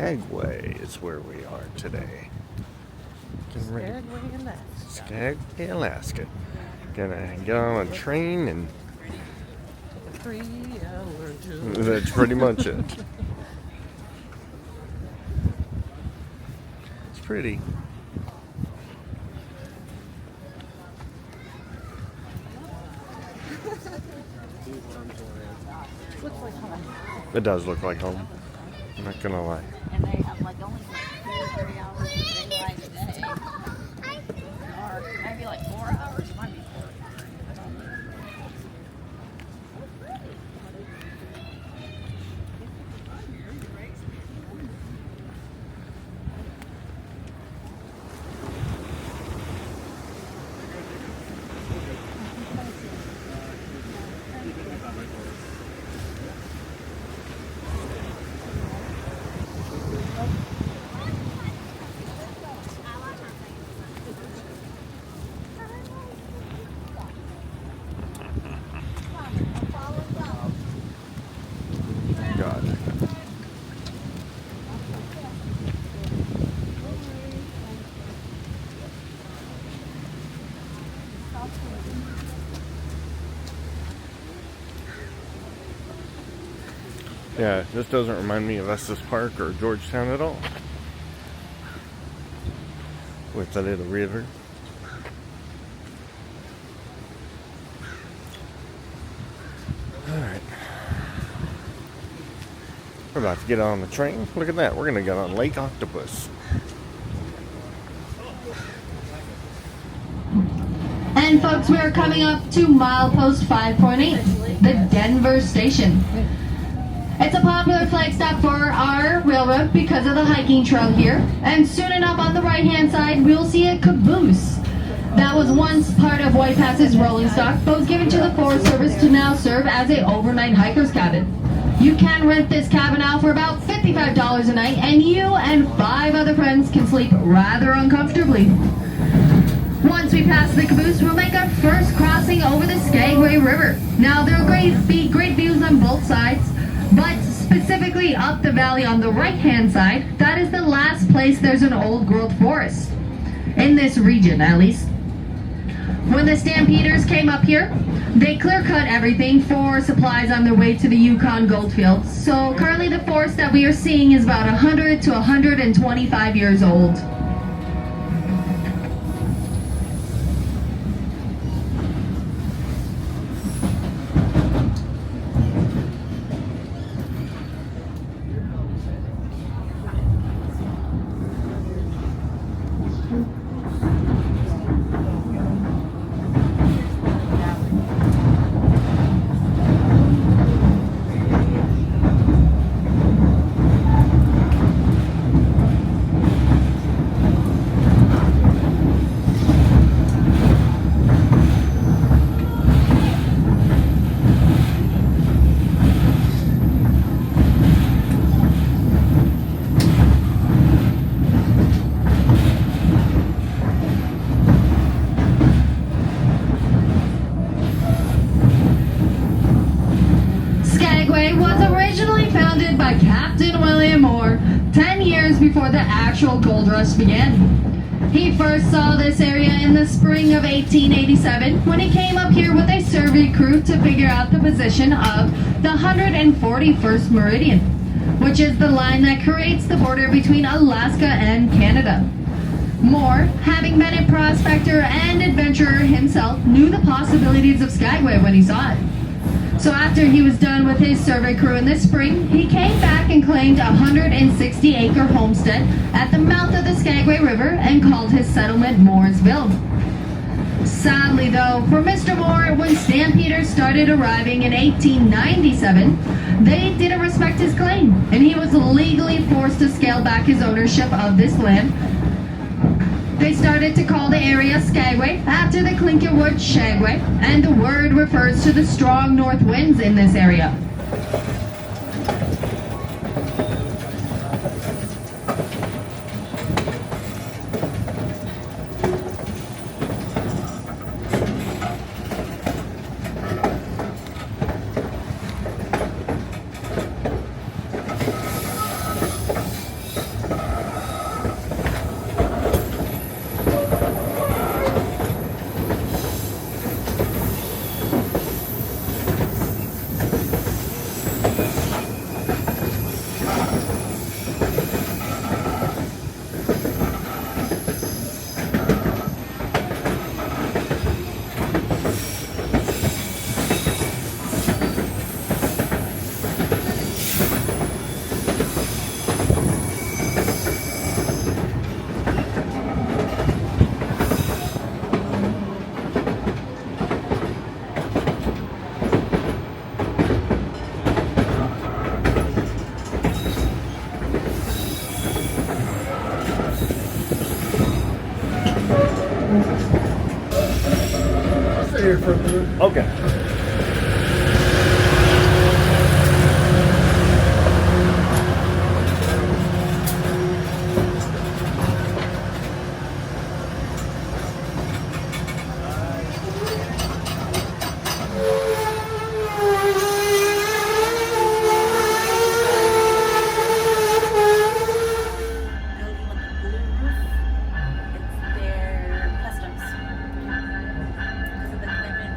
Skagway is where we are today. Skagway, Alaska. Skagway, Alaska. Gonna get on a train and 3-hour journey. that's pretty much it. It's pretty. Looks like home. It does look like home. I'm not gonna lie. And they have like only 2 or 3 hours of daylight a day. Or maybe like 4 hours. Might be 4 hours. God. Yeah, this doesn't remind me of Estes Park or Georgetown at all. With the little river. Alright. We're about to get on the train. Look at that. We're going to get on Lake Octopus. And folks, we're coming up to milepost 5.8, the Denver station. It's a popular flag stop for our railroad because of the hiking trail here. And soon enough on the right-hand side, we'll see a caboose. That was once part of White Pass's rolling stock, but was given to the Forest Service to now serve as an overnight hiker's cabin. You can rent this cabin out for about $55 a night, and you and 5 other friends can sleep rather uncomfortably. Once we pass the caboose, we'll make our first crossing over the Skagway River. Now, there are great views on both sides, but specifically up the valley on the right-hand side, that is the last place there's an old-growth forest. In this region, at least. When the Stampeders came up here, they clear-cut everything for supplies on their way to the Yukon goldfields. So currently the forest that we are seeing is about 100 to 125 years old. Before the actual gold rush began. He first saw this area in the spring of 1887 when he came up here with a survey crew to figure out the position of the 141st meridian, which is the line that creates the border between Alaska and Canada. Moore, having been a prospector and adventurer himself, knew the possibilities of Skagway when he saw it. So after he was done with his survey crew in the spring, he came back and claimed a 160-acre homestead at the mouth of the Skagway River and called his settlement Mooresville. Sadly though, for Mr. Moore, when Stampeders started arriving in 1897, they didn't respect his claim, and he was legally forced to scale back his ownership of this land. They started to call the area Skagway after the Clinkerwood Shagway, and the word refers to the strong north winds in this area. here for a minute. Okay. Building with the blue roof. It's their customs. Because of the climate.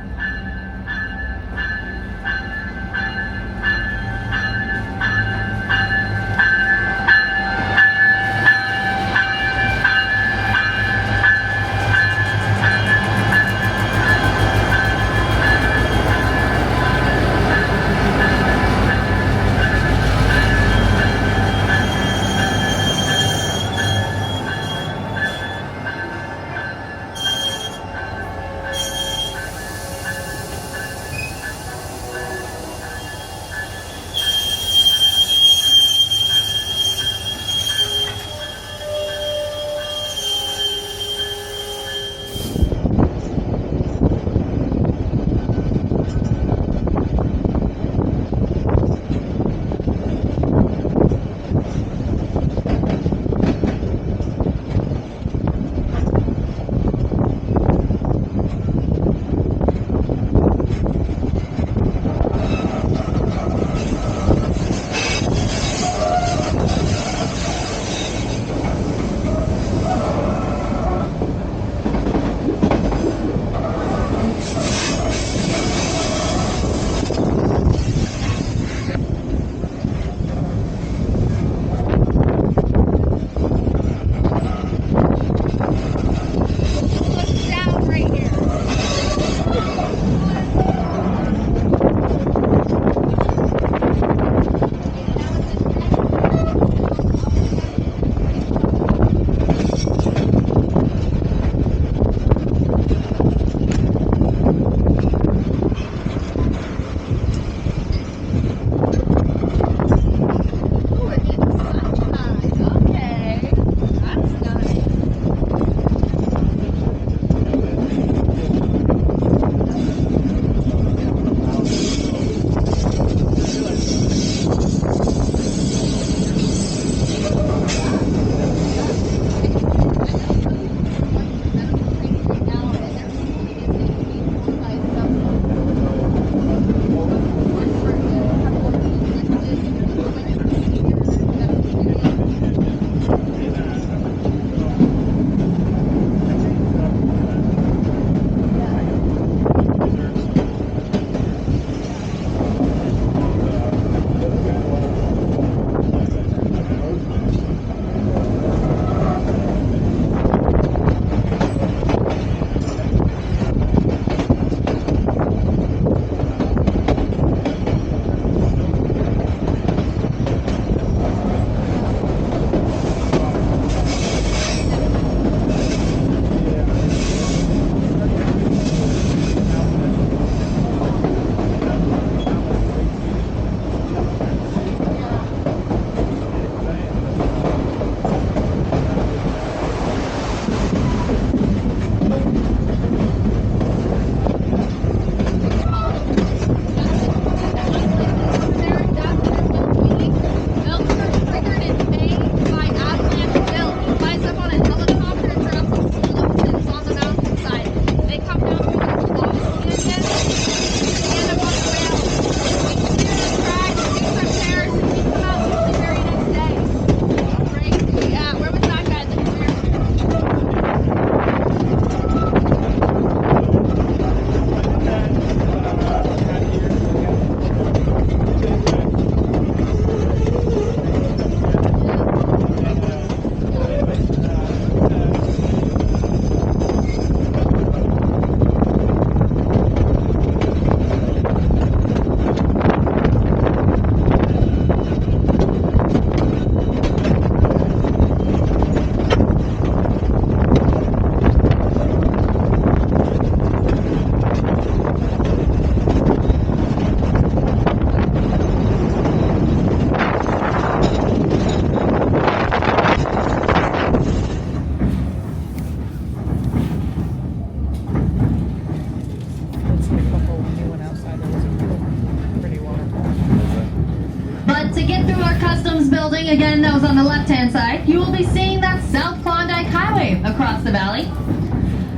left-hand side, you will be seeing that South Klondike Highway across the valley.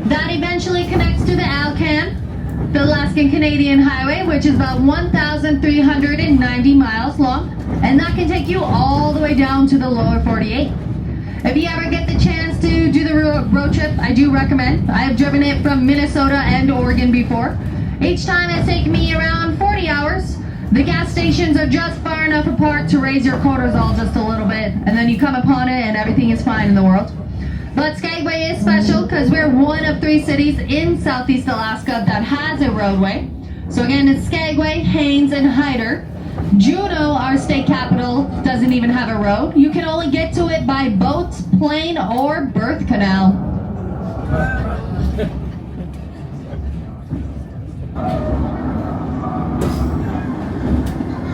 That eventually connects to the Alcan, the Alaskan-Canadian Highway, which is about 1,390 miles long, and that can take you all the way down to the lower 48. If you ever get the chance to do the road trip, I do recommend. I have driven it from Minnesota and Oregon before. Each time it's taken me around 40 hours. The gas stations are just far enough apart to raise your cortisol just a little bit, and then you come upon it and everything is fine in the world. But Skagway is special because we're one of 3 cities in Southeast Alaska that has a roadway. So again, it's Skagway, Haines, and Hyder. Juneau, our state capital, doesn't even have a road. You can only get to it by boat, plane, or birth canal.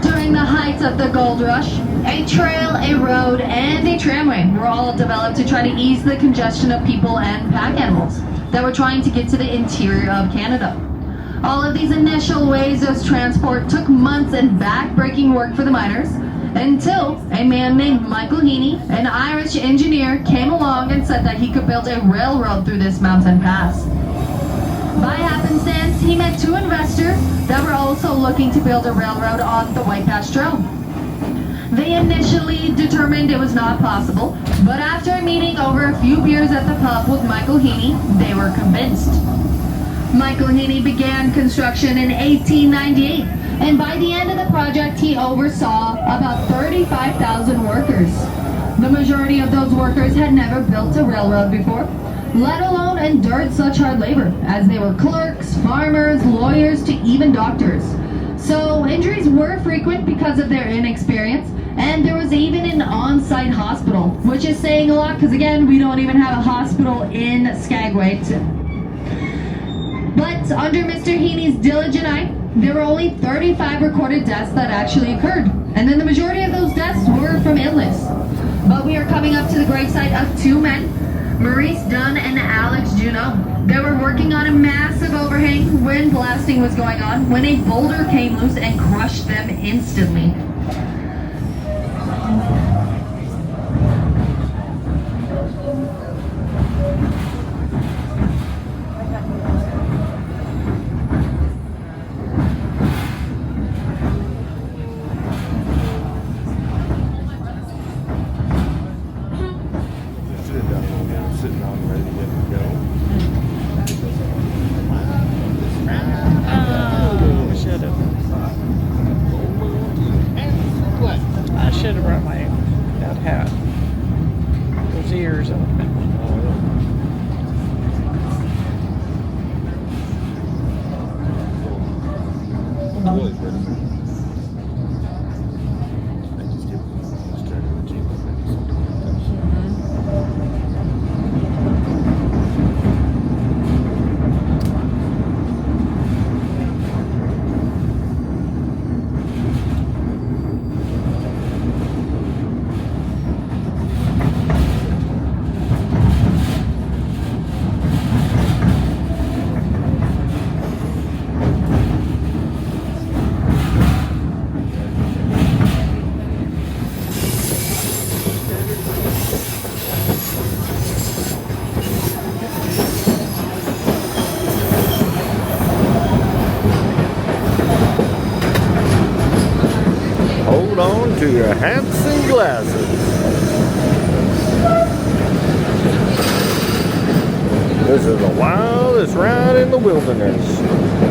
During the height of the gold rush, a trail, a road, and a tramway were all developed to try to ease the congestion of people and pack animals that were trying to get to the interior of Canada. All of these initial ways of transport took months and back-breaking work for the miners until a man named Michael Heaney, an Irish engineer, came along and said that he could build a railroad through this mountain pass. By happenstance, he met 2 investors that were also looking to build a railroad on the White Pass Trail. They initially determined it was not possible, but after meeting over a few beers at the pub with Michael Heaney, they were convinced. Michael Heaney began construction in 1898, and by the end of the project, he oversaw about 35,000 workers. The majority of those workers had never built a railroad before, let alone endured such hard labor, as they were clerks, farmers, lawyers, to even doctors. So injuries were frequent because of their inexperience, and there was even an on-site hospital, which is saying a lot because, again, we don't even have a hospital in Skagway. But under Mr. Heaney's diligent eye, there were only 35 recorded deaths that actually occurred. And then the majority of those deaths were from illness. But we are coming up to the gravesite of 2 men, Maurice Dunn and Alex Juneau. They were working on a massive overhang when blasting was going on, when a boulder came loose and crushed them instantly. Sitting on ready to go. I should have brought my that hat. Those ears on it. Hold on to your hats and glasses. This is the wildest ride in the wilderness.